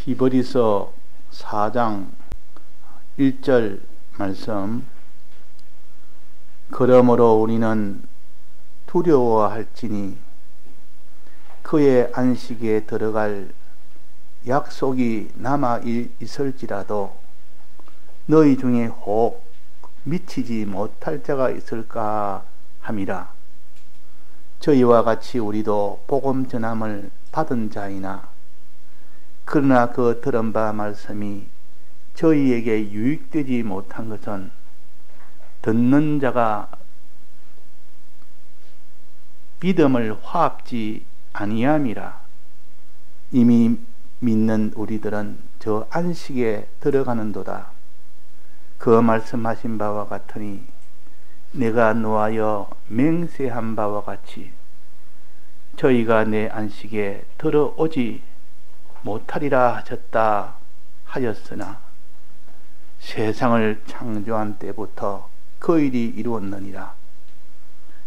히브리서 4장 1절 말씀. 그러므로 우리는 두려워할지니 그의 안식에 들어갈 약속이 남아 있을지라도 너희 중에 혹 미치지 못할 자가 있을까 함이라. 저희와 같이 우리도 복음 전함을 받은 자이나 그러나 그 들은 바 말씀이 저희에게 유익되지 못한 것은 듣는 자가 믿음을 화합지 아니함이라. 이미 믿는 우리들은 저 안식에 들어가는도다. 그 말씀하신 바와 같으니 내가 노하여 맹세한 바와 같이 저희가 내 안식에 들어오지 못하리라 하셨다 하였으나 세상을 창조한 때부터 그 일이 이루었느니라.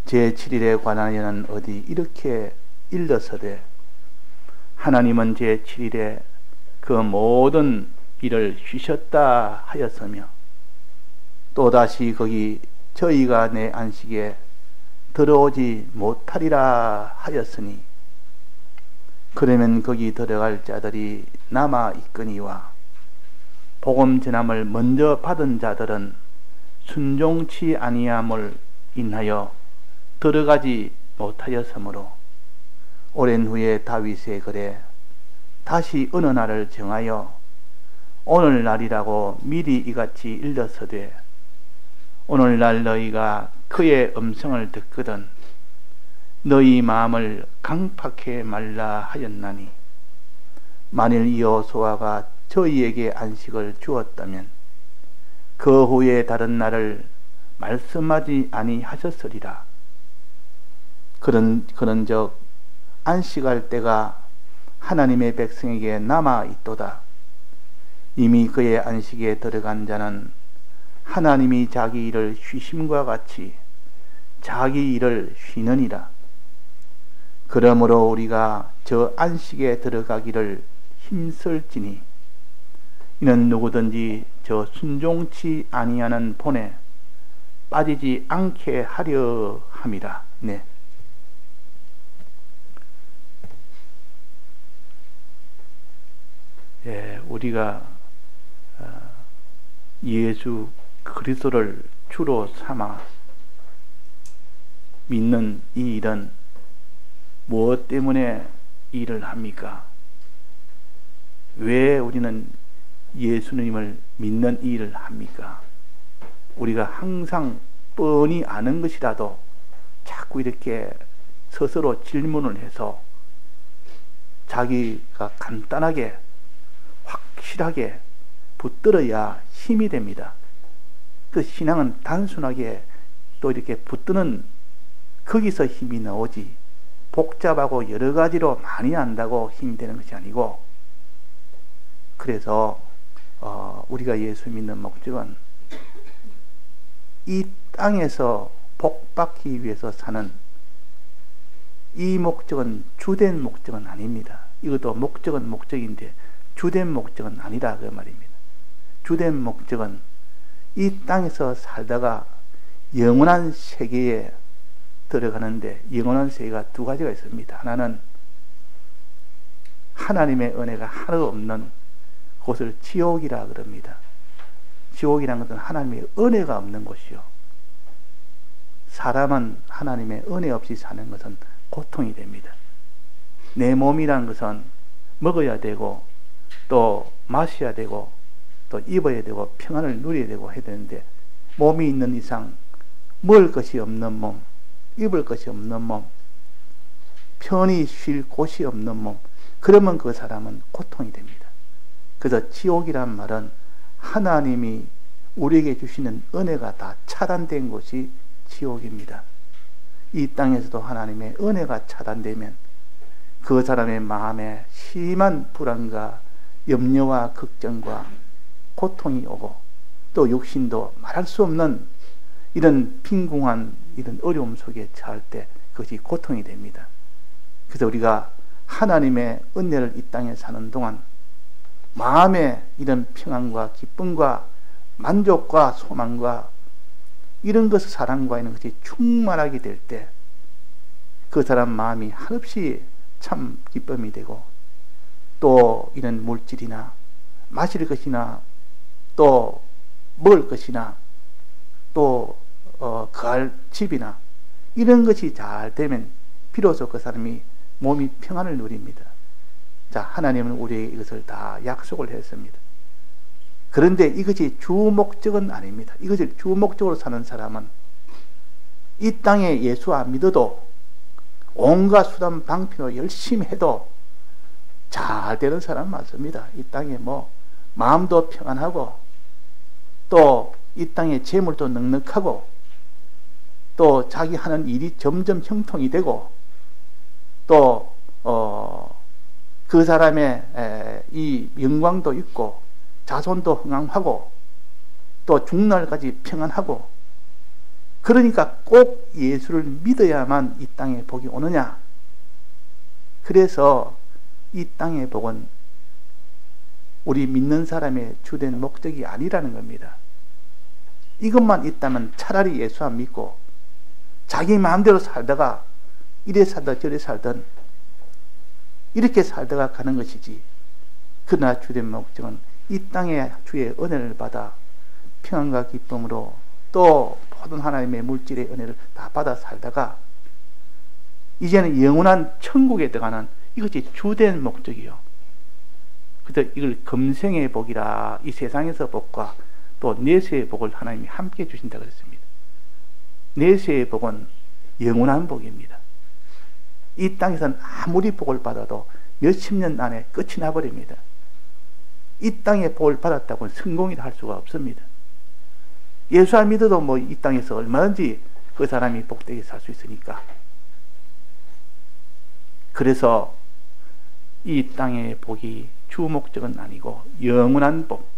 제7일에 관하여는 어디 이렇게 일러서되 하나님은 제7일에 그 모든 일을 쉬셨다 하였으며 또다시 거기 저희가 내 안식에 들어오지 못하리라 하였으니 그러면 거기 들어갈 자들이 남아 있거니와 복음 전함을 먼저 받은 자들은 순종치 아니함을 인하여 들어가지 못하였으므로 오랜 후에 다윗의 글에 다시 어느 날을 정하여 오늘날이라고 미리 이같이 일렀으되 오늘날 너희가 그의 음성을 듣거든 너희 마음을 강팍해 말라 하였나니 만일 여호수아가 저희에게 안식을 주었다면 그 후에 다른 날을 말씀하지 아니하셨으리라. 그런즉 안식할 때가 하나님의 백성에게 남아 있도다. 이미 그의 안식에 들어간 자는 하나님이 자기 일을 쉬심과 같이 자기 일을 쉬느니라. 그러므로 우리가 저 안식에 들어가기를 힘쓸지니 이는 누구든지 저 순종치 아니하는 본에 빠지지 않게 하려 함이라. 네. 예, 우리가 예수 그리스도를 주로 삼아 믿는 이 일은 무엇 때문에 일을 합니까? 왜 우리는 예수님을 믿는 이 일을 합니까? 우리가 항상 뻔히 아는 것이라도 자꾸 이렇게 스스로 질문을 해서 자기가 간단하게 확실하게 붙들어야 힘이 됩니다. 그 신앙은 단순하게 또 이렇게 붙드는 거기서 힘이 나오지 복잡하고 여러 가지로 많이 안다고 힘이 되는 것이 아니고, 그래서 우리가 예수 믿는 목적은 이 땅에서 복받기 위해서 사는 이 목적은 주된 목적은 아닙니다. 이것도 목적은 목적인데 주된 목적은 아니라 그 말입니다. 주된 목적은 이 땅에서 살다가 영원한 세계에 들어가는데, 영원한 세계가 두 가지가 있습니다. 하나는 하나님의 은혜가 하나도 없는 곳을 지옥이라 그럽니다. 지옥이라는 것은 하나님의 은혜가 없는 곳이요. 사람은 하나님의 은혜 없이 사는 것은 고통이 됩니다. 내 몸이라는 것은 먹어야 되고 또 마셔야 되고 또 입어야 되고 평안을 누려야 되고 해야 되는데, 몸이 있는 이상 먹을 것이 없는 몸, 입을 것이 없는 몸, 편히 쉴 곳이 없는 몸, 그러면 그 사람은 고통이 됩니다. 그래서 지옥이란 말은 하나님이 우리에게 주시는 은혜가 다 차단된 곳이 지옥입니다. 이 땅에서도 하나님의 은혜가 차단되면 그 사람의 마음에 심한 불안과 염려와 걱정과 고통이 오고 또 육신도 말할 수 없는 이런 빈궁한 이런 어려움 속에 처할 때 그것이 고통이 됩니다. 그래서 우리가 하나님의 은혜를 이 땅에 사는 동안 마음에 이런 평안과 기쁨과 만족과 소망과 이런 것을 사랑과 이런 것이 충만하게 될 때 그 사람 마음이 한없이 참 기쁨이 되고 또 이런 물질이나 마실 것이나 또 먹을 것이나 또 거할 집이나 이런 것이 잘 되면 비로소 그 사람이 몸이 평안을 누립니다. 자, 하나님은 우리에게 이것을 다 약속을 했습니다. 그런데 이것이 주 목적은 아닙니다. 이것을 주 목적으로 사는 사람은 이 땅에 예수 안 믿어도 온갖 수단 방편으로 열심히 해도 잘 되는 사람 많습니다. 이 땅에 뭐 마음도 평안하고 또 이 땅에 재물도 넉넉하고 또 자기 하는 일이 점점 형통이 되고 또 그 사람의 이 영광도 있고 자손도 흥왕하고 또 죽날까지 평안하고 그러니까 꼭 예수를 믿어야만 이 땅에 복이 오느냐? 그래서 이 땅의 복은 우리 믿는 사람의 주된 목적이 아니라는 겁니다. 이것만 있다면 차라리 예수 안 믿고 자기 마음대로 살다가 이래 살다 저래 살던 이렇게 살다가 가는 것이지. 그러나 주된 목적은 이 땅에 주의 은혜를 받아 평안과 기쁨으로 또 모든 하나님의 물질의 은혜를 다 받아 살다가 이제는 영원한 천국에 들어가는 이것이 주된 목적이요. 그래서 이걸 금생의 복이라 이 세상에서 복과 또 내세의 복을 하나님이 함께 주신다 그랬습니다. 내세의 복은 영원한 복입니다. 이 땅에서는 아무리 복을 받아도 몇십 년 안에 끝이 나버립니다. 이 땅에 복을 받았다고 성공이라 할 수가 없습니다. 예수 안 믿어도 뭐 이 땅에서 얼마든지 그 사람이 복되게 살 수 있으니까. 그래서 이 땅의 복이 주 목적은 아니고 영원한 복,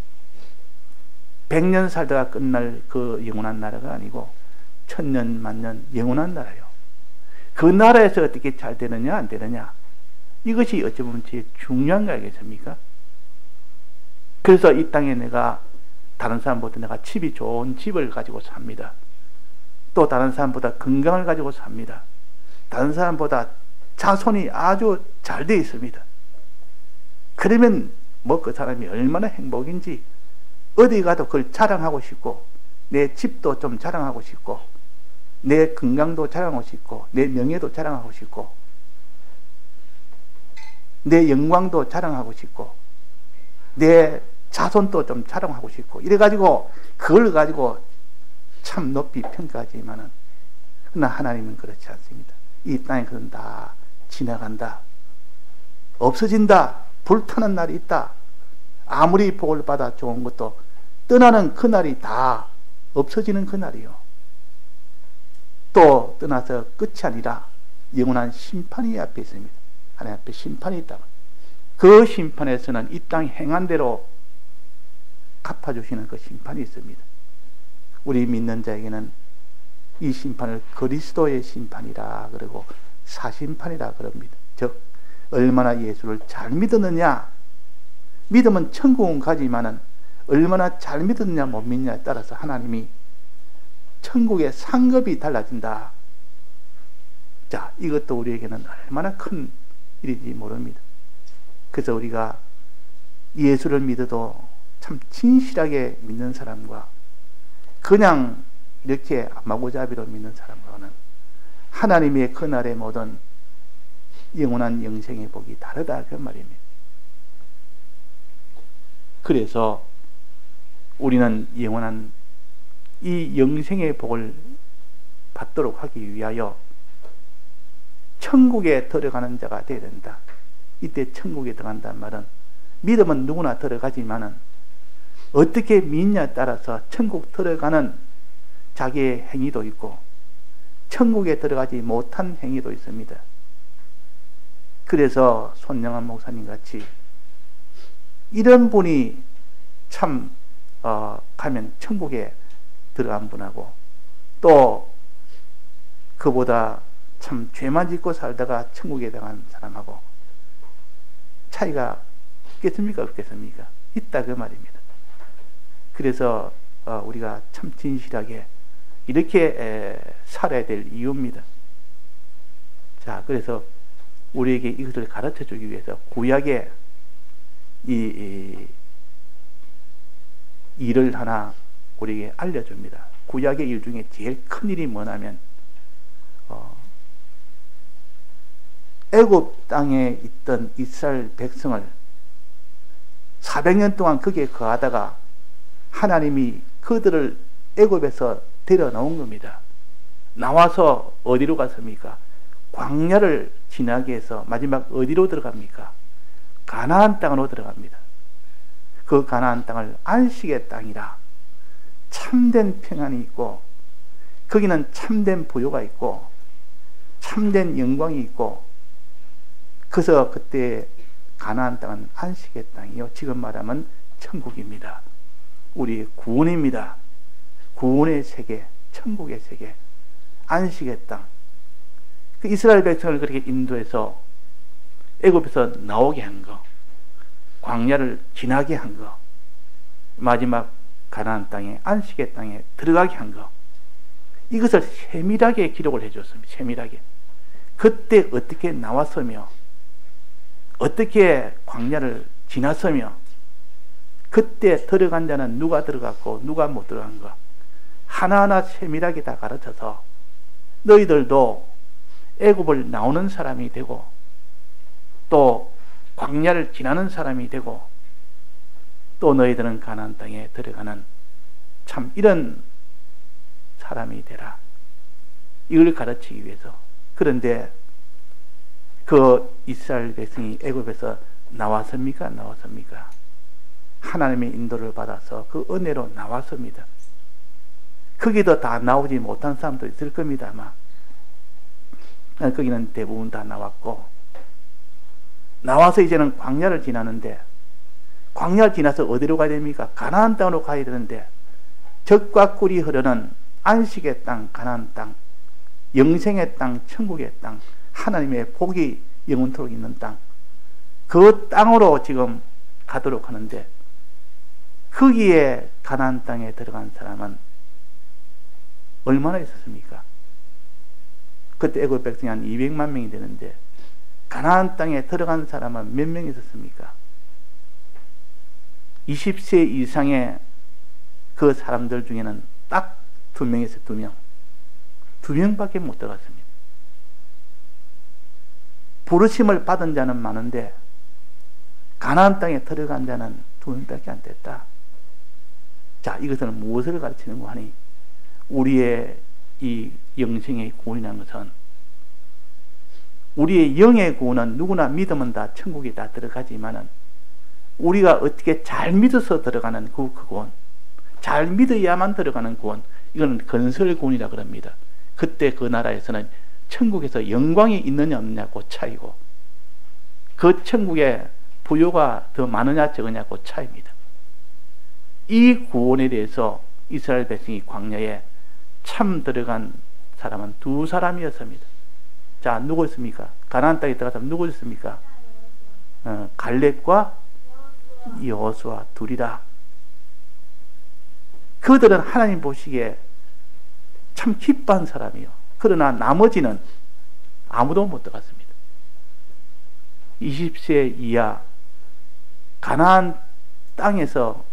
100년 살다가 끝날 그 영원한 나라가 아니고 1000년 만년 영원한 나라요. 그 나라에서 어떻게 잘 되느냐 안 되느냐, 이것이 어찌 보면 제일 중요한 거 아니겠습니까? 그래서 이 땅에 내가 다른 사람보다 내가 집이 좋은 집을 가지고 삽니다. 또 다른 사람보다 건강을 가지고 삽니다. 다른 사람보다 자손이 아주 잘 되어 있습니다. 그러면 뭐 그 사람이 얼마나 행복인지 어디 가도 그걸 자랑하고 싶고, 내 집도 좀 자랑하고 싶고, 내 건강도 자랑하고 싶고, 내 명예도 자랑하고 싶고, 내 영광도 자랑하고 싶고, 내 자손도 좀 자랑하고 싶고, 이래가지고 그걸 가지고 참 높이 평가하지만은, 그러나 하나님은 그렇지 않습니다. 이 땅에 그건 다 지나간다, 없어진다, 불타는 날이 있다. 아무리 복을 받아 좋은 것도 떠나는 그날이 다 없어지는 그날이요. 또 떠나서 끝이 아니라 영원한 심판이 앞에 있습니다. 하나님 앞에 심판이 있다. 그 심판에서는 이 땅 행한 대로 갚아주시는 그 심판이 있습니다. 우리 믿는 자에게는 이 심판을 그리스도의 심판이라 그러고 사심판이라 그럽니다. 즉 얼마나 예수를 잘 믿었느냐, 믿으면 천국은 가지만은 얼마나 잘 믿었느냐 못 믿느냐에 따라서 하나님이 천국의 상급이 달라진다. 자, 이것도 우리에게는 얼마나 큰 일인지 모릅니다. 그래서 우리가 예수를 믿어도 참 진실하게 믿는 사람과 그냥 이렇게 마구잡이로 믿는 사람과는 하나님의 그날의 모든 영원한 영생의 복이 다르다, 그 말입니다. 그래서 우리는 영원한 이 영생의 복을 받도록 하기 위하여 천국에 들어가는 자가 되어야 된다. 이때 천국에 들어간다는 말은 믿으면 누구나 들어가지만은 어떻게 믿냐에 따라서 천국 들어가는 자기의 행위도 있고 천국에 들어가지 못한 행위도 있습니다. 그래서 손영한 목사님 같이 이런 분이 참 가면 천국에 들어간 분하고 또 그보다 참 죄만 짓고 살다가 천국에 들어간 사람하고 차이가 있겠습니까? 없겠습니까? 있다 그 말입니다. 그래서 우리가 참 진실하게 이렇게 살아야 될 이유입니다. 자, 그래서 우리에게 이것을 가르쳐 주기 위해서 구약의 이 일을 하나 우리에게 알려줍니다. 구약의 일 중에 제일 큰 일이 뭐냐면 애굽 땅에 있던 이스라엘 백성을 400년 동안 거기에 거하다가 하나님이 그들을 애굽에서 데려 나온 겁니다. 나와서 어디로 갔습니까? 광야를 지나게 해서 마지막 어디로 들어갑니까? 가나안 땅으로 들어갑니다. 그 가나안 땅을 안식의 땅이라 참된 평안이 있고 거기는 참된 부요가 있고 참된 영광이 있고, 그래서 그때 가나안 땅은 안식의 땅이요, 지금 말하면 천국입니다. 우리의 구원입니다. 구원의 세계, 천국의 세계, 안식의 땅. 그 이스라엘 백성을 그렇게 인도해서 애굽에서 나오게 한 거, 광야를 지나게 한 거, 마지막 가나안 땅에, 안식의 땅에 들어가게 한 거, 이것을 세밀하게 기록을 해줬습니다. 세밀하게. 그때 어떻게 나왔으며 어떻게 광야를 지났으며 그때 들어간 자는 누가 들어갔고 누가 못 들어간 거 하나하나 세밀하게 다 가르쳐서 너희들도 애굽을 나오는 사람이 되고 또 광야를 지나는 사람이 되고 또 너희들은 가나안 땅에 들어가는 참 이런 사람이 되라, 이걸 가르치기 위해서. 그런데 그 이스라엘 백성이 애굽에서 나왔습니까? 나왔습니까? 하나님의 인도를 받아서 그 은혜로 나왔습니다. 거기도 다 나오지 못한 사람도 있을 겁니다. 아마 거기는 대부분 다 나왔고, 나와서 이제는 광야를 지나는데, 광야를 지나서 어디로 가야 됩니까? 가나안 땅으로 가야 되는데, 젖과 꿀이 흐르는 안식의 땅, 가나안 땅, 영생의 땅, 천국의 땅, 하나님의 복이 영원토록 있는 땅, 그 땅으로 지금 가도록 하는데, 거기에 가나안 땅에 들어간 사람은 얼마나 있었습니까? 그때 애굽 백성이 한 200만 명이 되는데 가나안 땅에 들어간 사람은 몇 명 있었습니까? 20세 이상의 그 사람들 중에는 딱 2명에서 2명, 2명밖에 못 들어갔습니다. 부르심을 받은 자는 많은데 가나안 땅에 들어간 자는 2명밖에 안 됐다. 자, 이것은 무엇을 가르치는가 하니, 우리의 이 영생의 구원이라는 것은, 우리의 영의 구원은 누구나 믿으면 다 천국에 다 들어가지만은 우리가 어떻게 잘 믿어서 들어가는 그 구원, 잘 믿어야만 들어가는 구원, 이건 건설 구원이라 그럽니다. 그때 그 나라에서는 천국에서 영광이 있느냐 없느냐고 차이고, 그 천국에 부요가 더 많으냐 적으냐고 차이입니다. 이 구원에 대해서 이스라엘 백성이 광야에 참 들어간 사람은 2사람이었습니다. 자, 누구였습니까? 가나안 땅에 들어간 사람 누구였습니까? 갈렙과 여호수아 둘이라. 그들은 하나님 보시기에 참 기뻐한 사람이요, 그러나 나머지는 아무도 못 들어갔습니다. 20세 이하 가나안 땅에서,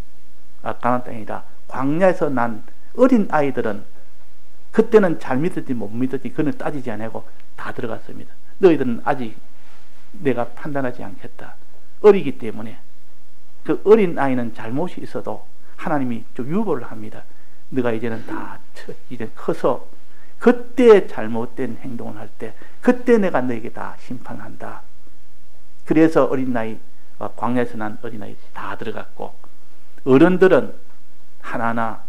가나안 땅이 아니라 광야에서 난 어린 아이들은 그때는 잘 믿었지 못 믿었지 그는 따지지 않고 다 들어갔습니다. 너희들은 아직 내가 판단하지 않겠다. 어리기 때문에. 그 어린 아이는 잘못이 있어도 하나님이 좀 유보를 합니다. 너가 이제는 다 이제 커서 그때 잘못된 행동을 할 때 그때 내가 너에게 다 심판한다. 그래서 어린아이, 광야에서 난 어린아이 다 들어갔고, 어른들은 하나하나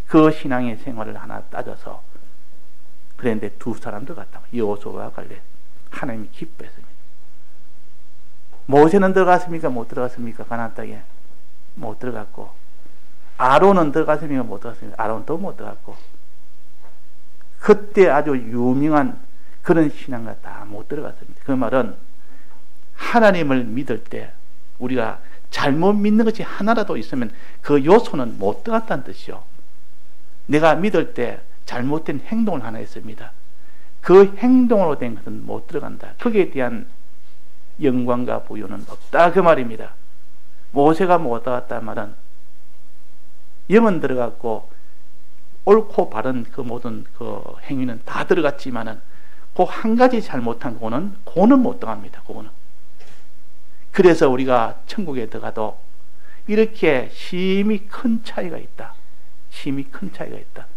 그 신앙의 생활을 하나 따져서, 그런데 2사람 들어갔다. 여호수아와 갈렙. 하나님이 기뻐했습니다. 모세는 들어갔습니까? 못 들어갔습니까? 가나안 땅에 못 들어갔고, 아론은 들어갔습니까? 못 들어갔습니까? 아론도 못 들어갔고, 그때 아주 유명한 그런 신앙가 다 못 들어갔습니다. 그 말은 하나님을 믿을 때 우리가 잘못 믿는 것이 하나라도 있으면 그 요소는 못 들어갔다는 뜻이요. 내가 믿을 때 잘못된 행동을 하나 했습니다. 그 행동으로 된 것은 못 들어간다. 거기에 대한 영광과 부유는 없다 그 말입니다. 모세가 못 들어갔다 말은 영은 들어갔고 옳고 바른 그 모든 그 행위는 다 들어갔지만은 그 한 가지 잘못한 그거는 못 들어갑니다. 그거는. 그래서 우리가 천국에 들어가도 이렇게 심히 큰 차이가 있다. 심히 큰 차이가 있다.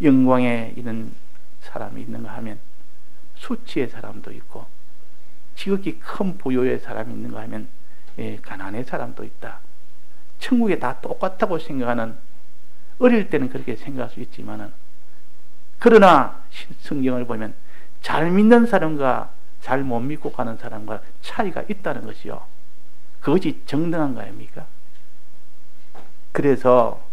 영광에 있는 사람이 있는가 하면 수치의 사람도 있고 지극히 큰 부요의 사람이 있는가 하면 가난의 사람도 있다. 천국에 다 똑같다고 생각하는, 어릴 때는 그렇게 생각할 수 있지만은, 그러나 성경을 보면 잘 믿는 사람과 잘 못 믿고 가는 사람과 차이가 있다는 것이요. 그것이 정당한 거 아닙니까? 그래서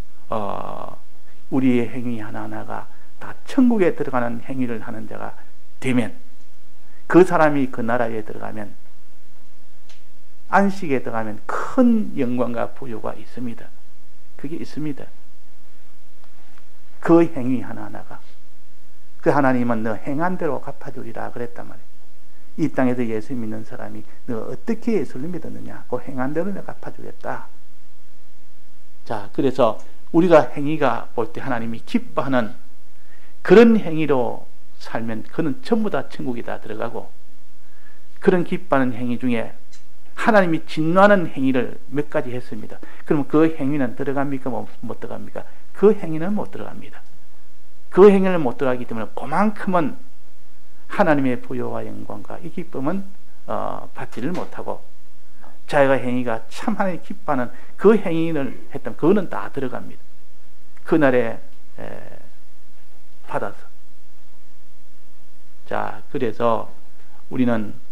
우리의 행위 하나하나가 다 천국에 들어가는 행위를 하는 자가 되면, 그 사람이 그 나라에 들어가면, 안식에 들어가면 큰 영광과 부요가 있습니다. 그게 있습니다. 그 행위 하나하나가. 그 하나님은 너 행한 대로 갚아주리라 그랬단 말이에요. 이 땅에서 예수 믿는 사람이 너 어떻게 예수를 믿었느냐, 그 행한 대로 내가 갚아주겠다. 자, 그래서 우리가 행위가 볼 때 하나님이 기뻐하는 그런 행위로 살면 그는 전부 다 천국에 다 들어가고, 그런 기뻐하는 행위 중에 하나님이 진노하는 행위를 몇 가지 했습니다. 그럼 그 행위는 들어갑니까? 못 들어갑니까? 그 행위는 못 들어갑니다. 그 행위를 못 들어가기 때문에 그만큼은 하나님의 부요와 영광과 이 기쁨은 받지를 못하고, 자기가 행위가 참 하나님 기뻐하는 그 행위를 했다면 그거는 다 들어갑니다. 그날에 받아서. 자, 그래서 우리는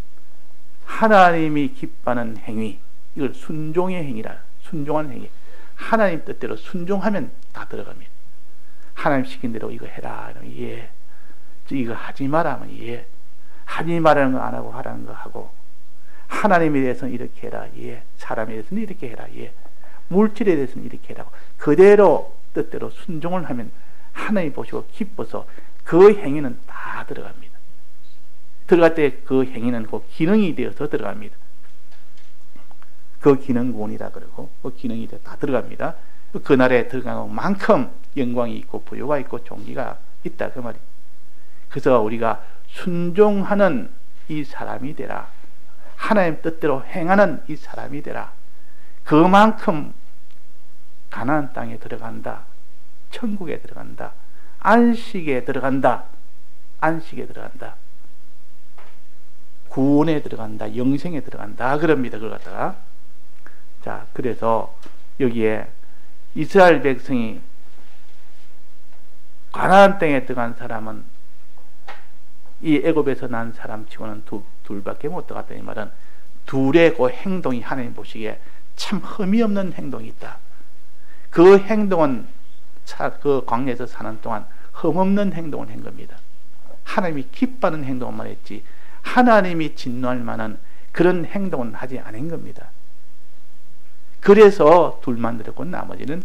하나님이 기뻐하는 행위, 이걸 순종의 행위라, 순종하는 행위, 하나님 뜻대로 순종하면 다 들어갑니다. 하나님 시킨 대로 이거 해라 이러면 예, 이거 하지 마라 하면 예, 하지 말라는 거 안 하고 하라는 거 하고, 하나님에 대해서는 이렇게 해라 예, 사람에 대해서는 이렇게 해라 예, 물질에 대해서는 이렇게 해라, 그대로 뜻대로 순종을 하면 하나님 보시고 기뻐서 그 행위는 다 들어갑니다. 들어갈 때 그 행위는 그 기능이 되어서 들어갑니다. 그 기능군이라 그러고 그 기능이 다 들어갑니다. 그날에 들어가는 만큼 영광이 있고 부요가 있고 종기가 있다 그 말이에요. 그래서 우리가 순종하는 이 사람이 되라, 하나님 뜻대로 행하는 이 사람이 되라. 그만큼 가나안 땅에 들어간다, 천국에 들어간다, 안식에 들어간다, 안식에 들어간다, 구원에 들어간다, 영생에 들어간다 그럽니다. 그걸 갖다가. 자, 그래서 여기에 이스라엘 백성이 가나안 땅에 들어간 사람은 이 애굽에서 난 사람 치고는 둘밖에 못 들어갔다. 이 말은 둘의 그 행동이 하나님 보시기에 참 흠이 없는 행동이 있다. 그 행동은 그 광야에서 사는 동안 흠없는 행동을 한 겁니다. 하나님이 기뻐하는 행동만 했지 하나님이 진노할 만한 그런 행동은 하지 않은 겁니다. 그래서 둘만 들었고 나머지는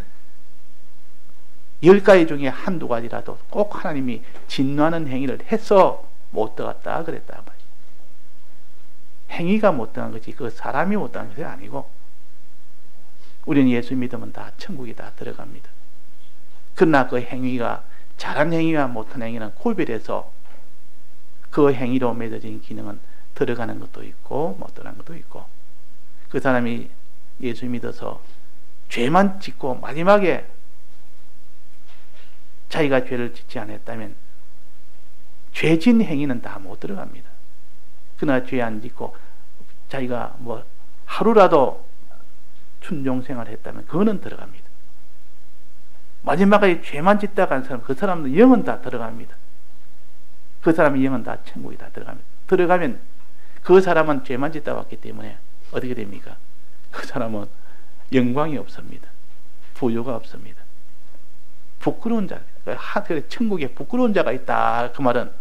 10가지 중에 한두 가지라도 꼭 하나님이 진노하는 행위를 해서 못 들어갔다 그랬다 말이에요. 행위가 못 들어간 거지 그 사람이 못 들어간 것이 아니고, 우리는 예수 믿으면 다 천국에 다 들어갑니다. 그러나 그 행위가 잘한 행위와 못한 행위는 구별해서 그 행위로 맺어진 기능은 들어가는 것도 있고 못 들어가는 것도 있고, 그 사람이 예수 믿어서 죄만 짓고 마지막에 자기가 죄를 짓지 않았다면 죄진 행위는 다 못 들어갑니다. 그러나 죄 안 짓고 자기가 뭐 하루라도 순종 생활을 했다면 그거는 들어갑니다. 마지막에 죄만 짓다 간 사람, 그 사람은 영은 다 들어갑니다. 그 사람의 영은 다 천국에 다 들어갑니다. 들어가면 그 사람은 죄만 짓다 왔기 때문에 어떻게 됩니까? 그 사람은 영광이 없습니다. 부요가 없습니다. 부끄러운 자입니다. 천국에 부끄러운 자가 있다. 그 말은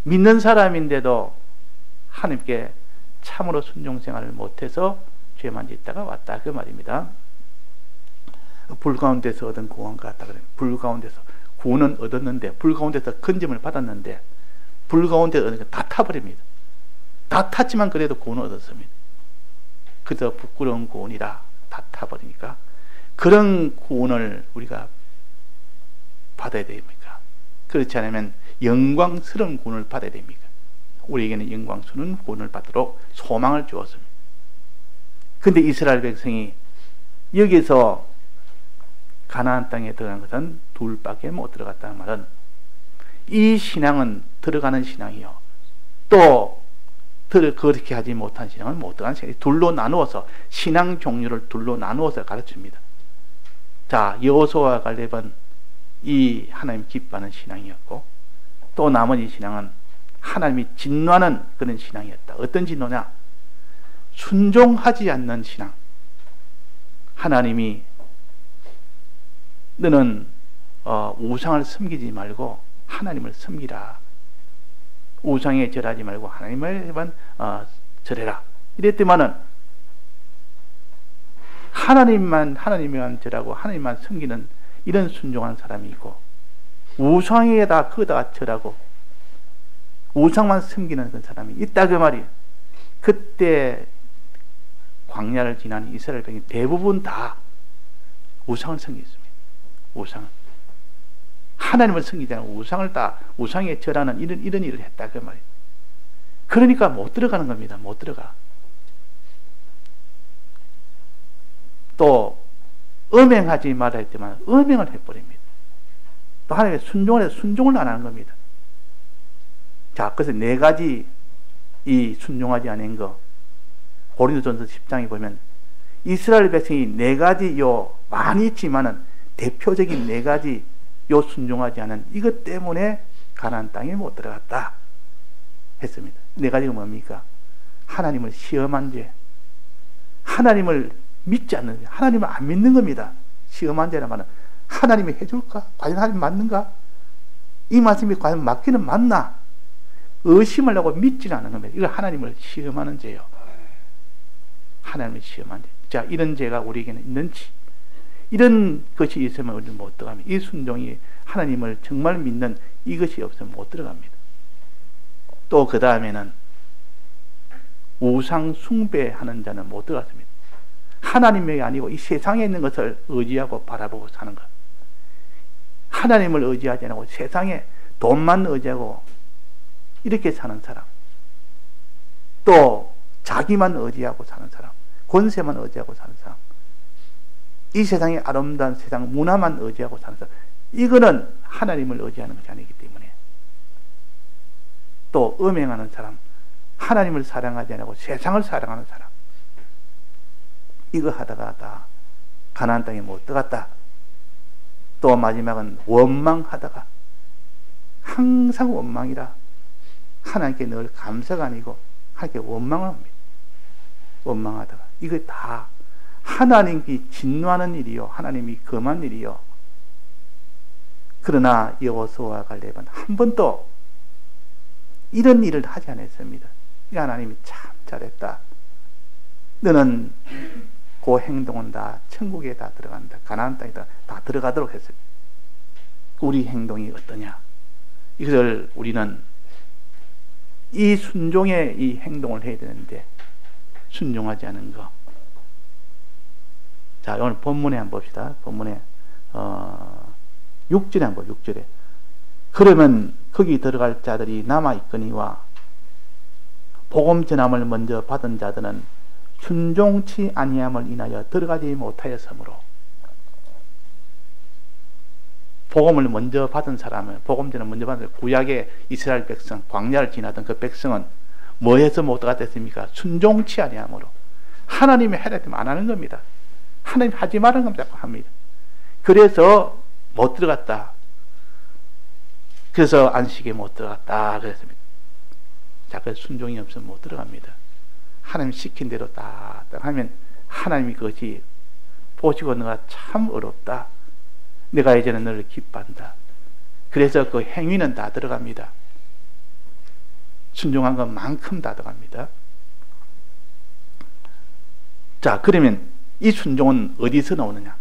믿는 사람인데도 하나님께 참으로 순종 생활을 못해서 죄만 짓다가 왔다 그 말입니다. 불 가운데서 얻은 구원과 같다 그래요. 불 가운데서 구원은 얻었는데, 불 가운데서 건짐을 받았는데, 불 가운데 얻은 거 다 타버립니다. 다 탔지만 그래도 구원을 얻었습니다. 그저 부끄러운 구원이라 다 타버리니까 그런 구원을 우리가 받아야 됩니까? 그렇지 않으면 영광스러운 구원을 받아야 됩니까? 우리에게는 영광스러운 구원을 받도록 소망을 주었습니다. 근데 이스라엘 백성이 여기서 가나안 땅에 들어간 것은 둘밖에 못 들어갔다는 말은, 이 신앙은 들어가는 신앙이요, 또 그렇게 하지 못한 신앙은 못 들어가는 신앙이, 둘로 나누어서 신앙 종류를 둘로 나누어서 가르칩니다. 자, 여호수아와 갈렙은 이 하나님 기뻐하는 신앙이었고, 또 나머지 신앙은 하나님이 진노하는 그런 신앙이었다. 어떤 진노냐? 순종하지 않는 신앙. 하나님이 너는 우상을 섬기지 말고 하나님을 섬기라. 우상에 절하지 말고 하나님만 절해라. 이랬더만은 하나님만 절하고 하나님만 섬기는 이런 순종한 사람이 있고, 우상에다 거기다가 절하고 우상만 섬기는 그런 사람이 있다 그 말이에요. 그때 광야를 지난 이스라엘 백성이 대부분 다 우상을 섬겼습니다. 우상은 하나님을 섬기지 않고 우상에 절하는 이런 일을 했다 그 말이에요. 그러니까 못 들어가는 겁니다. 못 들어가. 또 음행하지 말라 했지만 음행을 해버립니다. 또 하나님의 순종을 안 하는 겁니다. 자, 그래서 네 가지 이 순종하지 않은 거, 고린도전서 10장에 보면 이스라엘 백성이 네 가지 많이 있지만은 대표적인 네 가지 순종하지 않은 이것 때문에 가나안 땅에 못 들어갔다 했습니다. 네 가지가 뭡니까? 하나님을 시험한 죄, 하나님을 믿지 않는 죄, 하나님을 안 믿는 겁니다. 시험한 죄란 말은 하나님이 해줄까? 과연 하나님 맞는가? 이 말씀이 과연 맞기는 맞나? 의심을 하고 믿지는 않는 겁니다. 이거 하나님을 시험하는 죄요. 하나님을 시험한 죄. 자, 이런 죄가 우리에게는 있는지, 이런 것이 있으면 우리는 못 들어갑니다. 이 순종이 하나님을 정말 믿는 이것이 없으면 못 들어갑니다. 또 그 다음에는 우상 숭배하는 자는 못 들어갔습니다. 하나님이 아니고 이 세상에 있는 것을 의지하고 바라보고 사는 것. 하나님을 의지하지 않고 세상에 돈만 의지하고 이렇게 사는 사람, 또 자기만 의지하고 사는 사람, 권세만 의지하고 사는 사람, 이 세상의 아름다운 세상 문화만 의지하고 사는 사람, 이거는 하나님을 의지하는 것이 아니기 때문에. 또 음행하는 사람, 하나님을 사랑하지 않고 세상을 사랑하는 사람, 이거 하다가 다 가나안 땅에 못 들어갔다. 또 마지막은 원망하다가, 항상 원망이라 하나님께 늘 감사가 아니고 하나님께 원망을 합니다. 원망하다가, 이거 다 하나님이 진노하는 일이요, 하나님이 금한 일이요. 그러나 여호수아와 갈렙은 한 번도 이런 일을 하지 않았습니다. 하나님이 참 잘했다. 너는 그 행동은 다 천국에 다 들어간다. 가나안 땅에 다 들어가도록 했습니다. 우리 행동이 어떠냐? 이것을 우리는 이 순종의 이 행동을 해야 되는데 순종하지 않은 거. 자, 오늘 본문에 한번 봅시다. 본문에 6절에 한번 6절에. 그러면 거기 들어갈 자들이 남아있거니와 복음 전함을 먼저 받은 자들은 순종치 아니함을 인하여 들어가지 못하였으므로. 복음을 먼저 받은 사람은, 복음 전을 먼저 받은 구약의 이스라엘 백성, 광야를 지나던 그 백성은 뭐해서 못 들어갔습니까? 순종치 아니함으로. 하나님이 해라 했으면 안 하는 겁니다. 하나님 하지 말라는 겁니다. 합니다. 그래서 못 들어갔다. 그래서 안식에 못 들어갔다 그랬습니다. 자, 그래서 순종이 없으면 못 들어갑니다. 하나님 시킨 대로 딱 하면 하나님이 그것이 보시고 너가 참 어렵다. 내가 이제는 너를 기뻐한다. 그래서 그 행위는 다 들어갑니다. 순종한 것만큼 다 들어갑니다. 자, 그러면 이 순종은 어디서 나오느냐?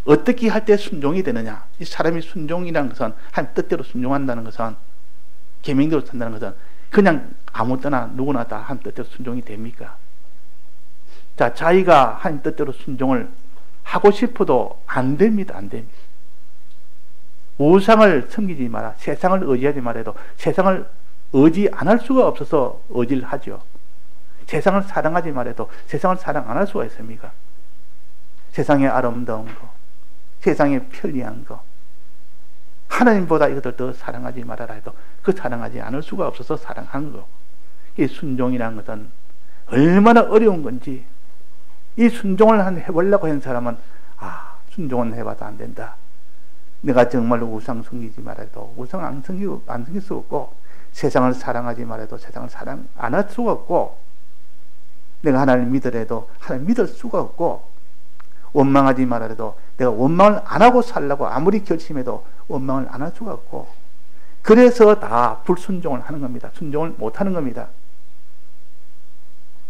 어떻게 할 때 순종이 되느냐? 이 사람이 순종이라는 것은 하나님 뜻대로 순종한다는 것은, 계명대로 산다는 것은 그냥 아무 때나 누구나 다 하나님 뜻대로 순종이 됩니까? 자, 자기가 하나님 뜻대로 순종을 하고 싶어도 안 됩니다. 안 됩니다. 우상을 섬기지 마라, 세상을 의지하지 말아도 세상을 의지 안 할 수가 없어서 의지를 하죠. 세상을 사랑하지 말아도 세상을 사랑 안 할 수가 있습니까? 세상의 아름다운 거, 세상의 편리한 거, 하나님보다 이것들 더 사랑하지 말아라 해도 그 사랑하지 않을 수가 없어서 사랑하는 거. 이 순종이라는 것은 얼마나 어려운 건지, 이 순종을 해보려고 한 사람은 순종은 해봐도 안 된다. 내가 정말로 우상 섬기지 말아도 우상 안 섬길 수 없고, 세상을 사랑하지 말아도 세상을 사랑 안 할 수가 없고, 내가 하나님을 믿으래도 하나님 믿을 수가 없고, 원망하지 말아도 내가 원망을 안 하고 살라고 아무리 결심해도 원망을 안 할 수가 없고, 그래서 다 불순종을 하는 겁니다. 순종을 못 하는 겁니다.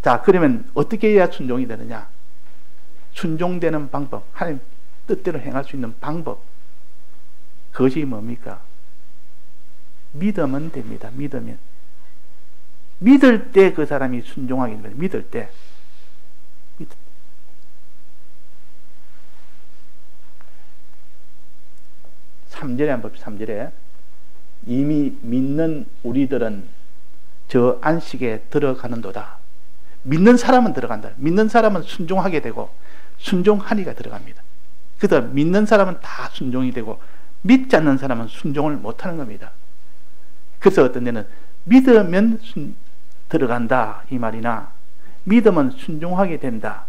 자, 그러면 어떻게 해야 순종이 되느냐? 순종되는 방법, 하나님 뜻대로 행할 수 있는 방법, 그것이 뭡니까? 믿으면 됩니다. 믿으면. 믿을 때 그 사람이 순종하게 됩니다. 믿을 때. 3절에 한번 봅시다. 3절에 이미 믿는 우리들은 저 안식에 들어가는도다. 믿는 사람은 들어간다. 믿는 사람은 순종하게 되고 순종하니가 들어갑니다. 그래서 믿는 사람은 다 순종이 되고 믿지 않는 사람은 순종을 못하는 겁니다. 그래서 어떤 데는 믿으면 들어간다 이 말이나, 믿으면 순종하게 된다,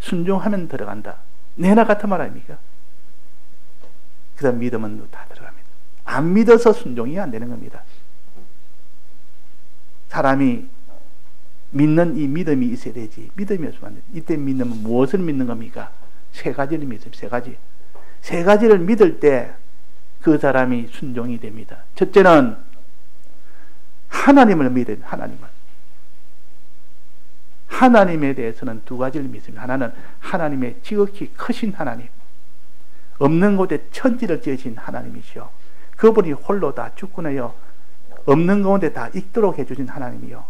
순종하면 들어간다, 내나 같은 말 아닙니까? 그래서 믿으면 다 들어갑니다. 안 믿어서 순종이 안 되는 겁니다. 사람이 믿는 이 믿음이 있어야 되지. 믿음이 없으면 안 돼. 이때 믿으면 무엇을 믿는 겁니까? 세 가지를 믿습니다. 세 가지. 세 가지를 믿을 때 그 사람이 순종이 됩니다. 첫째는 하나님을 믿어야 돼요. 하나님에 대해서는 두 가지를 믿습니다. 하나는 하나님의 지극히 크신 하나님, 없는 곳에 천지를 지으신 하나님이시요, 그분이 홀로 다 주권하여 없는 가운데 다 있도록 해주신 하나님이요,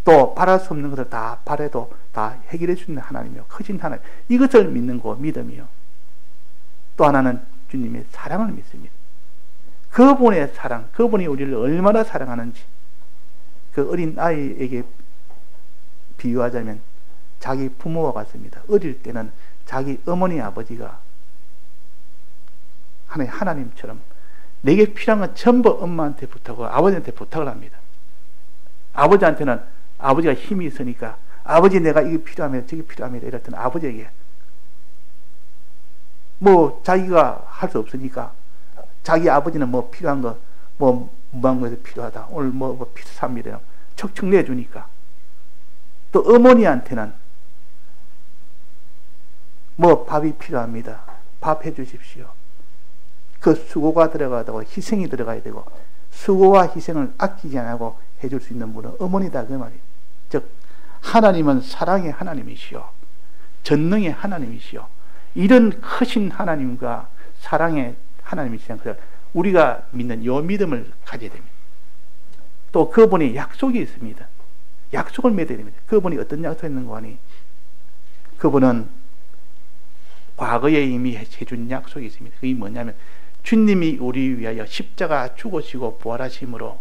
또 바랄 수 없는 것을 다 바래도 다 해결해 주는 하나님이요, 크신 하나님, 이것을 믿는 거 믿음이요. 또 하나는 주님의 사랑을 믿습니다. 그분의 사랑, 그분이 우리를 얼마나 사랑하는지, 그 어린 아이에게 비유하자면 자기 부모와 같습니다. 어릴 때는 자기 어머니 아버지가 하나님처럼 내게 필요한 건 전부 엄마한테 부탁하고 아버지한테 부탁을 합니다. 아버지한테는 아버지가 힘이 있으니까 아버지 내가 이게 필요하면 저게 필요합니다 이럴 때는 아버지에게, 뭐 자기가 할 수 없으니까 자기 아버지는 뭐 필요한 거, 뭐 무한 것이 필요하다, 오늘 뭐 필요합니다 척척 내주니까, 또 어머니한테는 뭐 밥이 필요합니다, 밥 해주십시오. 그 수고가 들어가고 희생이 들어가야 되고, 수고와 희생을 아끼지 않고 해줄 수 있는 분은 어머니다 그 말이에요. 즉 하나님은 사랑의 하나님이시요, 전능의 하나님이시요, 이런 크신 하나님과 사랑의 하나님이시라는 것을 우리가 믿는 요 믿음을 가져야 됩니다. 또 그분이 약속이 있습니다. 약속을 맺어야 됩니다. 그분이 어떤 약속이 있는 거 아니? 그분은 과거에 이미 해준 약속이 있습니다. 그게 뭐냐면 주님이 우리 위하여 십자가 죽으시고 부활하심으로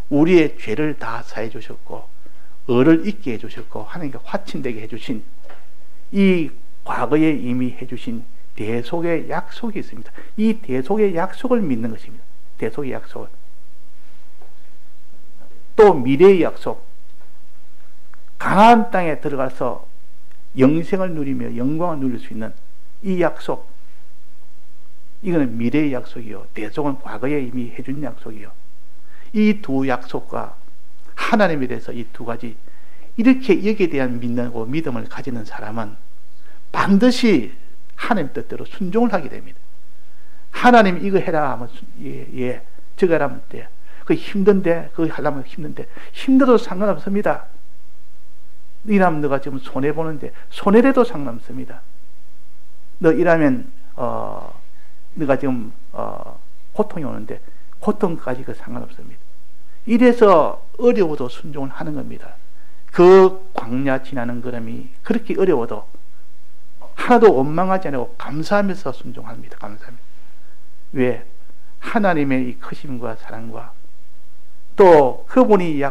우리의 죄를 다 사해 주셨고 의를 잊게 해주셨고 하나님께 화친되게 해주신 이 과거에 이미 해주신 대속의 약속이 있습니다. 이 대속의 약속을 믿는 것입니다. 대속의 약속을. 또 미래의 약속, 가나안 땅에 들어가서 영생을 누리며 영광을 누릴 수 있는 이 약속, 이거는 미래의 약속이요, 대속은 과거에 이미 해준 약속이요. 이 두 약속과 하나님에 대해서 이 두 가지, 이렇게 여기에 대한 믿고 믿음을 가지는 사람은 반드시 하나님 뜻대로 순종을 하게 됩니다. 하나님 이거 해라 하면 예, 저거 해라 하면 돼. 그거 힘든데, 그거 하려면 힘든데, 힘들어도 상관없습니다. 일하면 너가 지금 손해보는데, 손해라도 상관없습니다. 너 일하면 너가 지금 고통이 오는데 고통까지 그 상관없습니다. 이래서 어려워도 순종을 하는 겁니다. 그 광야 지나는 걸음이 그렇게 어려워도 하나도 원망하지 않고 감사하면서 순종합니다. 감사합니다. 왜? 하나님의 이 크심과 사랑과 또 그분이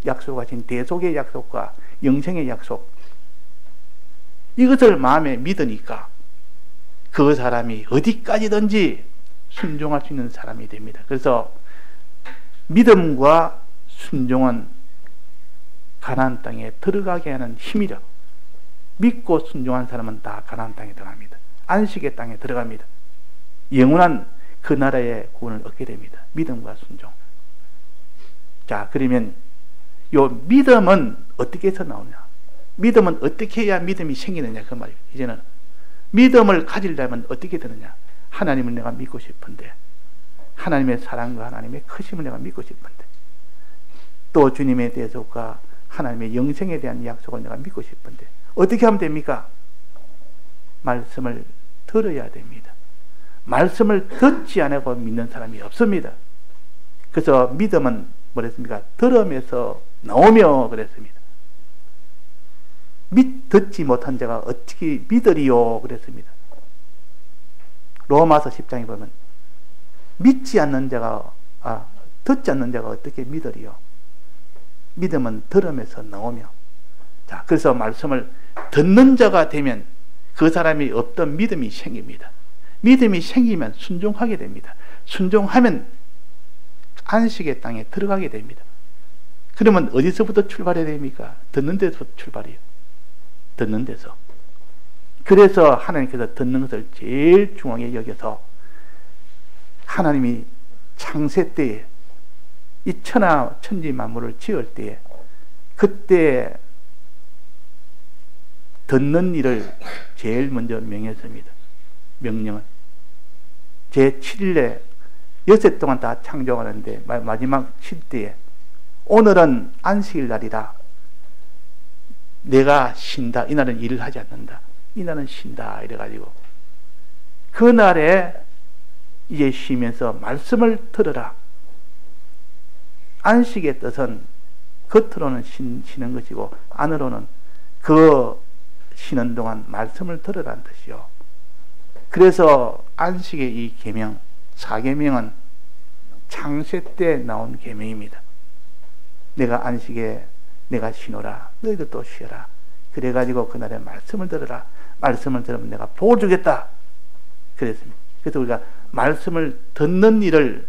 약속하신 대속의 약속과 영생의 약속, 이것을 마음에 믿으니까 그 사람이 어디까지든지 순종할 수 있는 사람이 됩니다. 그래서 믿음과 순종은 가나안 땅에 들어가게 하는 힘이라. 믿고 순종한 사람은 다 가나안 땅에 들어갑니다. 안식의 땅에 들어갑니다. 영원한 그 나라의 구원을 얻게 됩니다. 믿음과 순종. 자, 그러면 요 믿음은 어떻게 해서 나오냐? 믿음은 어떻게 해야 믿음이 생기느냐, 그 말이에요. 이제는 믿음을 가지려면 어떻게 되느냐? 하나님을 내가 믿고 싶은데, 하나님의 사랑과 하나님의 크심을 내가 믿고 싶은데, 또 주님의 대속과 하나님의 영생에 대한 약속을 내가 믿고 싶은데 어떻게 하면 됩니까? 말씀을 들어야 됩니다. 말씀을 듣지 않고 믿는 사람이 없습니다. 그래서 믿음은 뭐랬습니까? 들음에서 나오며 그랬습니다. 듣지 못한 자가 어떻게 믿으리요? 그랬습니다. 로마서 10장에 보면 듣지 않는 자가 어떻게 믿으리요? 믿음은 들음에서 나오며. 자, 그래서 말씀을 듣는 자가 되면 그 사람이 없던 믿음이 생깁니다. 믿음이 생기면 순종하게 됩니다. 순종하면 안식의 땅에 들어가게 됩니다. 그러면 어디서부터 출발해야 됩니까? 듣는 데서 출발해요. 듣는 데서. 그래서 하나님께서 듣는 것을 제일 중앙에 여겨서 하나님이 창세 때에 이 천지 만물을 지을 때에 그때 듣는 일을 제일 먼저 명했습니다. 명령을. 제7일에 6해 동안 다 창조하는데 마지막 7대에 오늘은 안식일 날이다. 내가 쉰다. 이날은 일을 하지 않는다. 이날은 쉰다. 이래가지고 그날에 이제 쉬면서 말씀을 들으라. 안식의 뜻은 겉으로는 쉬는 것이고 안으로는 그 쉬는 동안 말씀을 들으라는 뜻이요. 그래서 안식의 이 계명, 사계명은 창세 때 나온 계명입니다. 내가 안식에 내가 쉬노라. 너희들도 쉬어라. 그래가지고 그날에 말씀을 들으라. 말씀을 들으면 내가 복을 주겠다. 그랬습니다. 그래서 우리가 말씀을 듣는 일을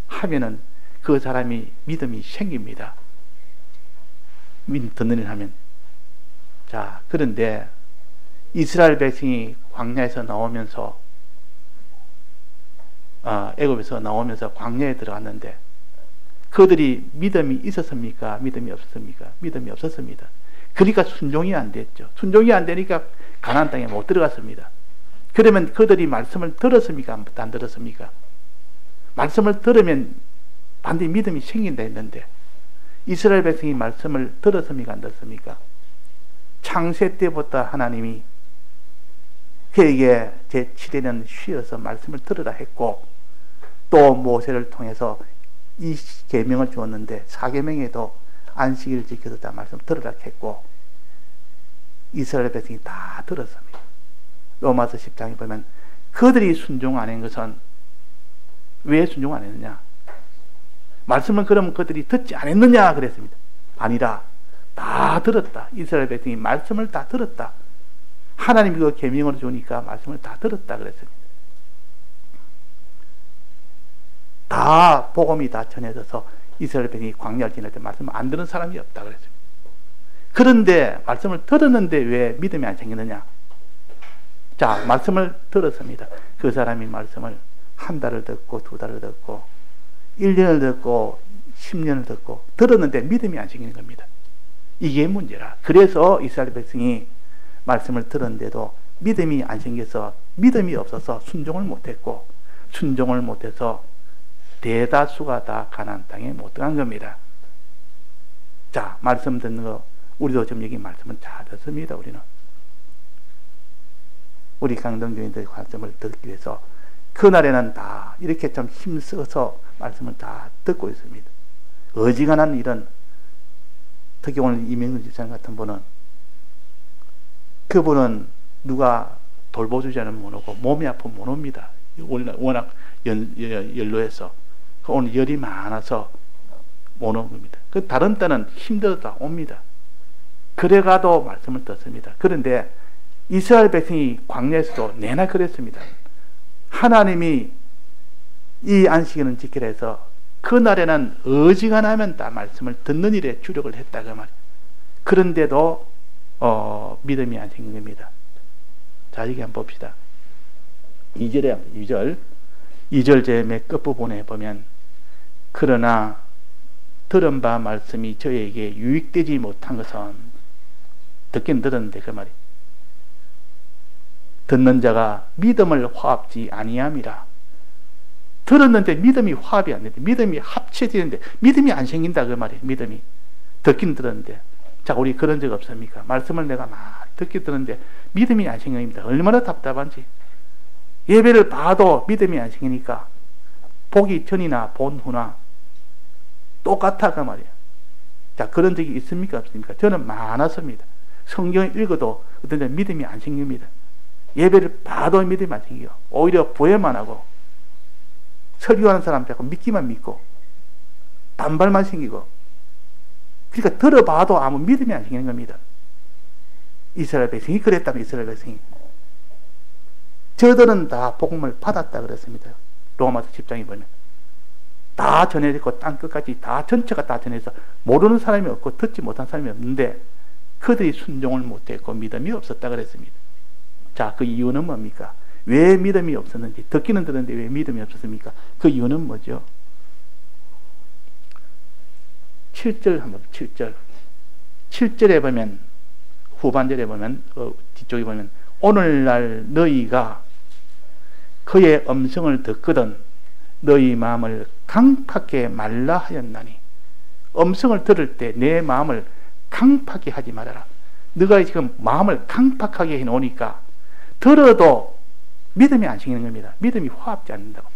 하면은 그 사람이 믿음이 생깁니다. 듣는 일 하면. 자, 그런데 이스라엘 백성이 광야에서 나오면서 애굽에서 나오면서 광야에 들어갔는데 그들이 믿음이 있었습니까? 믿음이 없었습니까? 믿음이 없었습니다. 그러니까 순종이 안 됐죠. 순종이 안 되니까 가나안 땅에 못 들어갔습니다. 그러면 그들이 말씀을 들었습니까? 안 들었습니까? 말씀을 들으면 반드시 믿음이 생긴다 했는데 이스라엘 백성이 말씀을 들었습니까? 안 들었습니까? 창세 때부터 하나님이 그에게 제7일은 쉬어서 말씀을 들으라 했고 또 모세를 통해서 이 계명을 주었는데 사계명에도 안식일을 지켜서 다 말씀을 들으라 했고 이스라엘 백성이 다 들었습니다. 로마서 10장에 보면 그들이 순종 안 한 것은 왜 순종 안 했느냐? 말씀을 그러면 그들이 듣지 않았느냐 그랬습니다. 아니라 다 들었다. 이스라엘 백성이 말씀을 다 들었다. 하나님이 그 계명을 주니까 말씀을 다 들었다 그랬습니다. 다 복음이 다 전해져서 이스라엘 백성이 광야를 지날 때 말씀을 안 듣는 사람이 없다 그랬습니다. 그런데 말씀을 들었는데 왜 믿음이 안 생기느냐? 자, 말씀을 들었습니다. 그 사람이 말씀을 한 달을 듣고 두 달을 듣고 1년을 듣고 10년을 듣고 들었는데 믿음이 안 생기는 겁니다. 이게 문제라. 그래서 이스라엘 백성이 말씀을 들었는데도 믿음이 안 생겨서 믿음이 없어서 순종을 못했고 순종을 못해서 대다수가 다 가나안 땅에 못 들어간 겁니다. 자, 말씀 듣는 거 우리도 좀 여기 말씀을 잘 듣습니다. 우리 강동교인들의 말씀을 듣기 위해서 그날에는 다 이렇게 좀 힘써서 말씀을 다 듣고 있습니다. 어지간한 일은, 특히 오늘 이명근 집사님 같은 분은, 그분은 누가 돌보주자는 못 오고 몸이 아프면 못 옵니다. 워낙 연로해서 오늘 열이 많아서 못 온 겁니다. 그 다른 때는 힘들어도 옵니다. 그래가도 말씀을 듣습니다. 그런데 이스라엘 백성이 광야에서도 내나 그랬습니다. 하나님이 이 안식일은 지키라 해서 그날에는 어지간하면 다 말씀을 듣는 일에 주력을 했다고 말이에요. 그런데도 믿음이 안 생긴 겁니다. 자, 여기 한번 봅시다. 2절 제 맨 끝부분에 보면, 그러나 들은 바 말씀이 저에게 유익되지 못한 것은, 듣긴 들었는데 그 말이, 듣는 자가 믿음을 화합지 아니함이라. 들었는데 믿음이 화합이 안 되는데, 믿음이 합쳐지는데 믿음이 안 생긴다 그 말이에요. 믿음이 듣긴 들었는데. 자, 우리 그런 적 없습니까? 말씀을 내가 막 듣긴 들었는데 믿음이 안 생깁니다. 얼마나 답답한지. 예배를 봐도 믿음이 안 생기니까 보기 전이나 본 후나 똑같아 그 말이에요. 자, 그런 적이 있습니까? 없습니까? 저는 많았습니다. 성경을 읽어도 어떤 데 믿음이 안 생깁니다. 예배를 봐도 믿음이 안 생겨요. 오히려 부회만 하고 설교하는 사람 자꾸 믿기만 믿고 반발만 생기고, 그러니까 들어봐도 아무 믿음이 안 생기는 겁니다. 이스라엘 백성이 그랬다면 이스라엘 백성이, 저들은 다 복음을 받았다 그랬습니다. 로마서 10장에 보면 다 전해졌고 땅 끝까지 다 전체가 다 전해서 모르는 사람이 없고 듣지 못한 사람이 없는데 그들이 순종을 못했고 믿음이 없었다 그랬습니다. 자, 그 이유는 뭡니까? 왜 믿음이 없었는지, 듣기는 들었는데 왜 믿음이 없었습니까? 그 이유는 뭐죠? 7절 한번 7절에 보면, 후반절에 보면, 뒤쪽에 보면, 오늘날 너희가 그의 음성을 듣거든 너희 마음을 강팍하게 말라 하였나니. 음성을 들을 때 내 마음을 강팍하게 하지 말아라. 너가 지금 마음을 강팍하게 해놓으니까 들어도 믿음이 안 생기는 겁니다. 믿음이 화합지 않는다고.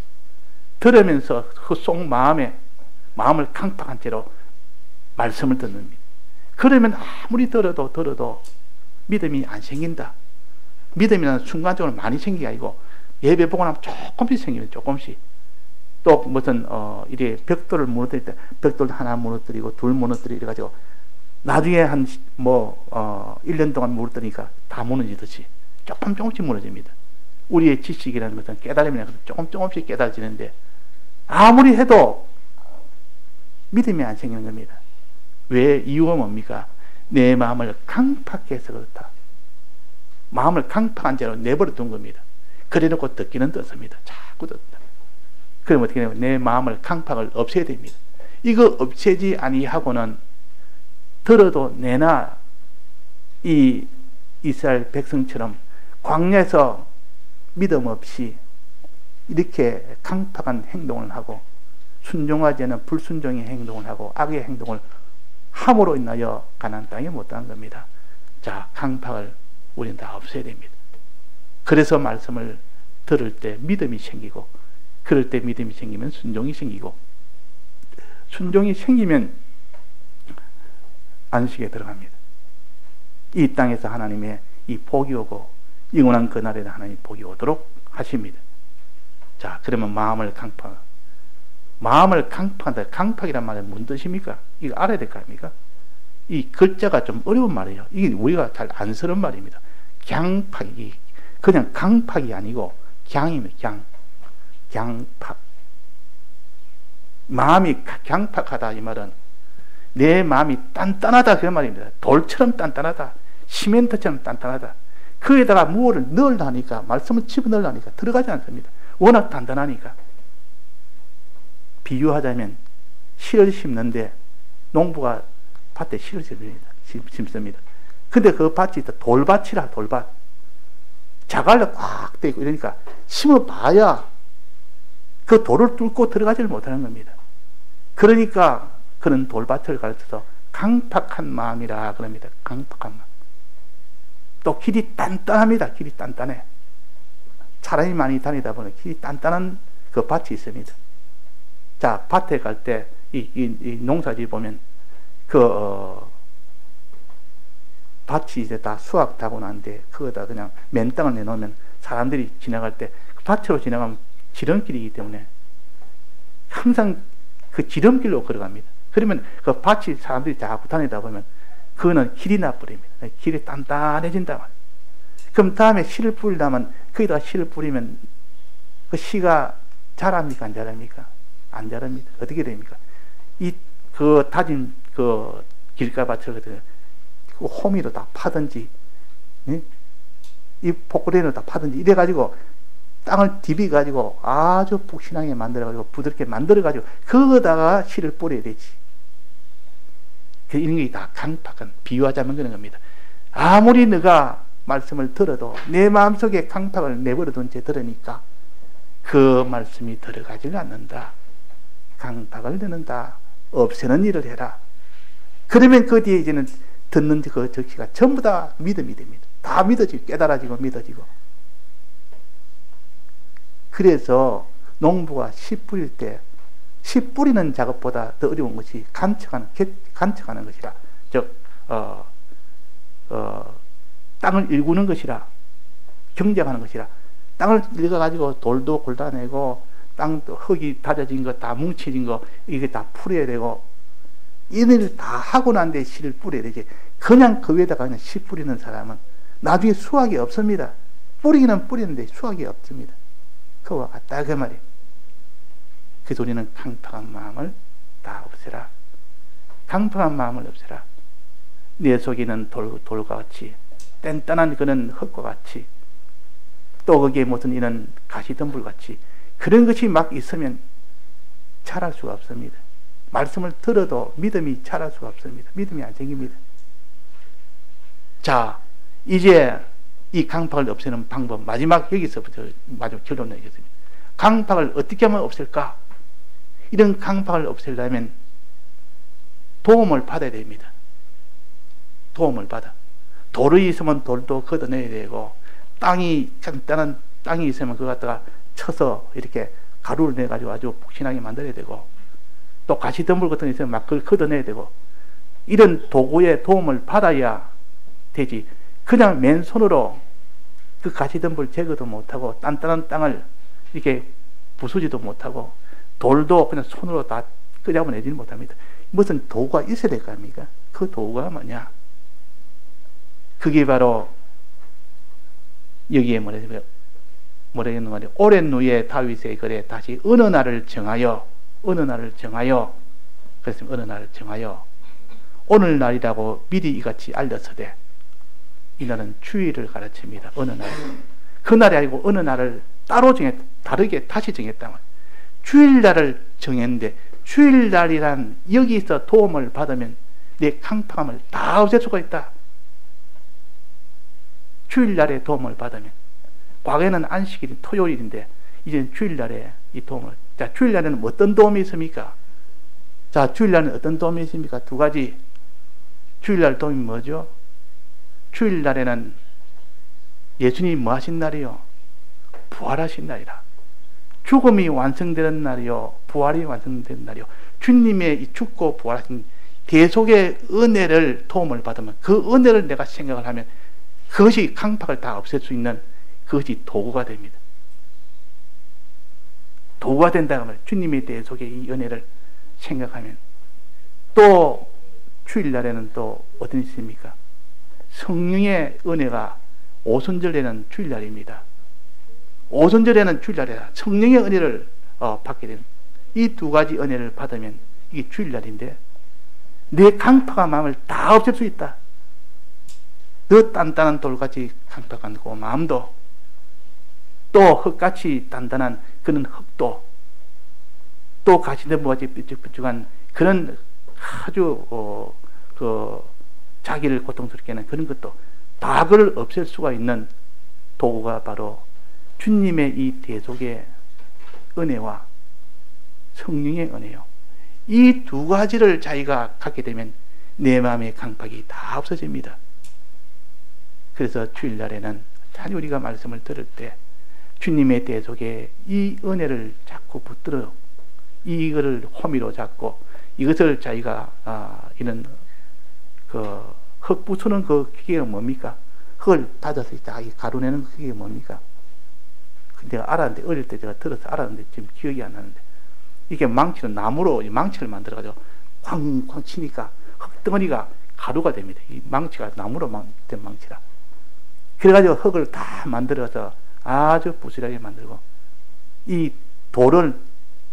들으면서 그 속 마음을 강팍한 채로 말씀을 듣는 겁니다. 그러면 아무리 들어도 믿음이 안 생긴다. 믿음이라는 순간적으로 많이 생기기 아니고 예배 보고 나면 조금씩 생깁니다. 조금씩. 또 무슨 이래 벽돌을 무너뜨릴 때 벽돌 하나 무너뜨리고 둘 무너뜨리고 이래가지고 나중에 한 1년 동안 무너뜨리니까 다 무너지듯이 조금씩 무너집니다. 우리의 지식이라는 것은 깨달음이라는 것은 조금씩 깨달아지는데 아무리 해도 믿음이 안 생기는 겁니다. 왜? 이유가 뭡니까? 내 마음을 강팍해 해서 그렇다. 마음을 강팍한 채로 내버려 둔 겁니다. 그래놓고 듣기는 듣습니다. 자꾸 듣다. 그럼 어떻게 되냐면 내 마음을 강팍을 없애야 됩니다. 이거 없애지 아니하고는 들어도 내나 이 이스라엘 백성처럼 광야에서 믿음 없이 이렇게 강팍한 행동을 하고 순종하지 않은 불순종의 행동을 하고 악의 행동을 함으로 인하여 가나안 땅에 못 가는 겁니다. 자, 강팍을 우리는 다 없애야 됩니다. 그래서 말씀을 들을 때 믿음이 생기고, 그럴 때 믿음이 생기면 순종이 생기고, 순종이 생기면 안식에 들어갑니다. 이 땅에서 하나님의 이 복이 오고 영원한 그날에 하나님의 복이 오도록 하십니다. 자, 그러면 마음을 강팍한다. 강팍이란 말은 무슨 뜻입니까? 이거 알아야 될 거 아닙니까? 이 글자가 좀 어려운 말이에요. 이게 우리가 잘 안 쓰는 말입니다. 강팍이 그냥 강팍이 아니고 강입니다. 강팍. 마음이 강팍하다 이 말은 내 마음이 단단하다 그 말입니다. 돌처럼 단단하다. 시멘트처럼 단단하다. 그에다가 무엇을 넣으려니까, 말씀을 집어넣으려니까 들어가지 않습니다. 워낙 단단하니까. 비유하자면 실을 심는데 농부가 밭에 실을 심습니다. 근데 그 밭이 돌밭이라. 돌밭. 자갈로 꽉 돼 있고 이러니까 심어봐야 그 돌을 뚫고 들어가지를 못하는 겁니다. 그러니까 그런 돌밭을 가르쳐서 강팍한 마음이라 그럽니다. 강팍한 마음. 또 길이 단단합니다. 길이 단단해. 사람이 많이 다니다 보면 길이 단단한 그 밭이 있습니다. 자, 밭에 갈 때 이 농사지 보면 밭이 이제 다 수확하고 난데 그거다 그냥 맨 땅을 내놓으면 사람들이 지나갈 때 밭으로 지나가면 지름길이기 때문에 항상 그 지름길로 걸어갑니다. 그러면 그 밭이 사람들이 자꾸 다니다 보면 그거는 길이 나버립니다. 길이 단단해진다 말이에요. 그럼 다음에 씨를 뿌리려면 거기다가 씨를 뿌리면 그 씨가 자랍니까? 안 자랍니까? 안 자랍니다. 어떻게 됩니까? 그 다진 그 길가밭을 그 호미로 다 파든지, 이 포크레인으로 다 파든지 이래가지고 땅을 디비가지고 아주 푹신하게 만들어가지고 부드럽게 만들어가지고 그거다가 씨를 뿌려야 되지. 이런 게 다 강팍한, 비유하자면 그런 겁니다. 아무리 너가 말씀을 들어도 내 마음속에 강팍을 내버려둔 채 들으니까 그 말씀이 들어가질 않는다. 강팍을 넣는다. 없애는 일을 해라. 그러면 그 뒤에 이제는 듣는 그 적시가 전부 다 믿음이 됩니다. 다 믿어지고 깨달아지고 믿어지고. 그래서 농부가 씨 뿌릴 때 씨 뿌리는 작업보다 더 어려운 것이 간척하는 것이라. 즉 땅을 일구는 것이라. 경작하는 것이라. 땅을 일궈가지고 돌도 골라내고 땅도 흙이 다져진 거 다 뭉쳐진 거 이게 다 풀어야 되고 이런 일을 다 하고 난 뒤에 씨를 뿌려야 되지. 그냥 그 위에다가 그냥 씨 뿌리는 사람은 나중에 수확이 없습니다. 뿌리기는 뿌리는데 수확이 없습니다. 그와 같다 그 말이에요. 그래서 우리는 강팍한 마음을 다 없애라. 강팍한 마음을 없애라. 내 속에 있는 돌과 같이 단단한 그런 흙과 같이 또 거기에 무슨 이런 가시덤불 같이 그런 것이 막 있으면 자랄 수가 없습니다. 말씀을 들어도 믿음이 자랄 수가 없습니다. 믿음이 안 생깁니다. 자, 이제 이 강팍을 없애는 방법 마지막 여기서부터 마지막 결론을 내겠습니다. 강팍을 어떻게 하면 없앨까? 이런 강팍을 없애려면 도움을 받아야 됩니다. 도움을 받아. 돌이 있으면 돌도 걷어내야 되고 땅이 간단한 땅이 있으면 그거 갖다가 쳐서 이렇게 가루를 내가지고 아주 푹신하게 만들어야 되고 또 가시덤불 같은 게 있으면 막 그걸 걷어내야 되고 이런 도구의 도움을 받아야 되지. 그냥 맨손으로 그 가시덤불 제거도 못하고 단단한 땅을 이렇게 부수지도 못하고 돌도 그냥 손으로 다 끄잡아내지는 못합니다. 무슨 도구가 있어야 될 거 아닙니까? 그 도구가 뭐냐? 그게 바로 여기에 뭐라겠는 말이에요. 오랜 후에 다윗의 글에 다시 어느 날을 정하여 그래서 어느 날을 정하여 오늘날이라고 미리 이같이 알렸으되 이날은 주일을 가르칩니다. 어느 날. 그날이 아니고 어느 날을 따로 다르게 다시 정했다면 주일날을 정했는데 주일날이란 여기서 도움을 받으면 내 강팍함을 다 없앨 수가 있다. 주일날에 도움을 받으면 과거에는 안식일이 토요일인데 이제는 주일날에 이 도움을. 자, 주일날에는 어떤 도움이 있습니까? 자, 주일날에는 어떤 도움이 있습니까? 두 가지. 주일날 도움이 뭐죠? 주일날에는 예수님이 뭐 하신 날이요? 부활하신 날이라. 죽음이 완성되는 날이요, 부활이 완성되는 날이요. 주님의 이 죽고 부활하신 대속의 은혜를 도움을 받으면 그 은혜를 내가 생각을 하면 그것이 강팍을 다 없앨 수 있는 그것이 도구가 됩니다. 도구가 된다는 말. 주님의 대속의 이 은혜를 생각하면 또 주일날에는 또 어떤 일이 있습니까? 성령의 은혜가 오순절에는 주일날입니다. 오순절에는 주일날이라 성령의 은혜를 받게 되는 이 두 가지 은혜를 받으면 이게 주일날인데 내 강팍한 마음을 다 없앨 수 있다. 더 단단한 돌같이 강팍한 그 마음도 또 흙같이 단단한 그런 흙도 또 가시덤불같이 삐쭉삐쭉한 그런 아주 자기를 고통스럽게 하는 그런 것도 다 그걸 없앨 수가 있는 도구가 바로 주님의 이 대속의 은혜와 성령의 은혜요. 이 두 가지를 자기가 갖게 되면 내 마음의 강팍이 다 없어집니다. 그래서 주일날에는 참 우리가 말씀을 들을 때 주님의 대 속에 이 은혜를 자꾸 붙들어 이거를 호미로 잡고 이것을 자기가 이런 흙 부수는 그 기계가 뭡니까? 흙을 다져서 자기 가루내는 그 기계가 뭡니까? 내가 알았는데 어릴 때 제가 들어서 알았는데 지금 기억이 안 나는데 이게 망치는 나무로 망치를 만들어가지고 쾅쾅 치니까 흙덩어리가 가루가 됩니다. 이 망치가 나무로 된 망치라. 그래가지고 흙을 다 만들어서 아주 부실하게 만들고 이 돌을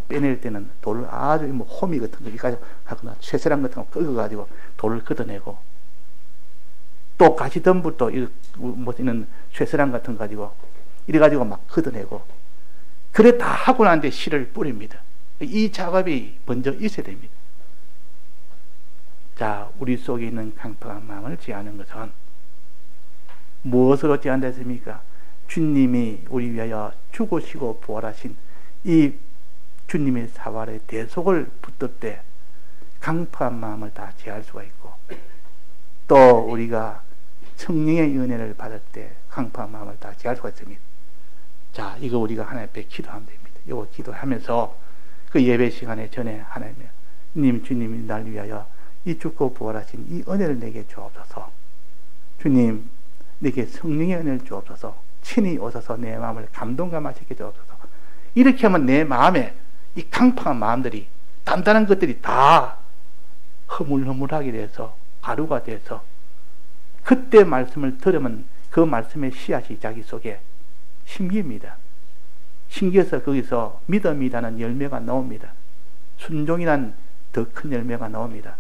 빼낼 때는 돌을 아주 뭐 호미 같은 거 가지고 하거나 쇠사랑 같은 거 긁어가지고 돌을 걷어내고 또 가시덤불 또 이런 쇠사랑 같은 거 가지고 이래가지고 막 걷어내고 그래 다 하고 난 뒤에 씨를 뿌립니다. 이 작업이 먼저 있어야 됩니다. 자, 우리 속에 있는 강팍한 마음을 제하는 것은 무엇으로 제한됐습니까? 주님이 우리 위하여 죽으시고 부활하신 이 주님의 사활의 대속을 붙들 때 강팍한 마음을 다 제할 수가 있고 또 우리가 성령의 은혜를 받을 때 강팍한 마음을 다 제할 수가 있습니다. 자, 이거 우리가 하나님 앞에 기도하면 됩니다. 이거 기도하면서 그 예배 시간에 전에 하나님, 주님이 날 위하여 이 죽고 부활하신 이 은혜를 내게 주옵소서. 주님, 내게 성령의 은혜를 주옵소서. 친히 오셔서 내 마음을 감동감화시켜 주옵소서. 이렇게 하면 내 마음에 이 강팍한 마음들이 단단한 것들이 다 허물허물하게 돼서 가루가 돼서 그때 말씀을 들으면 그 말씀의 씨앗이 자기 속에 심깁니다. 심겨서 거기서 믿음이라는 열매가 나옵니다. 순종이라는 더 큰 열매가 나옵니다.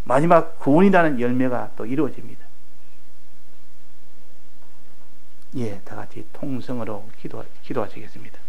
마지막 구원이라는 열매가 또 이루어집니다. 예, 다 같이 통성으로 기도하시겠습니다.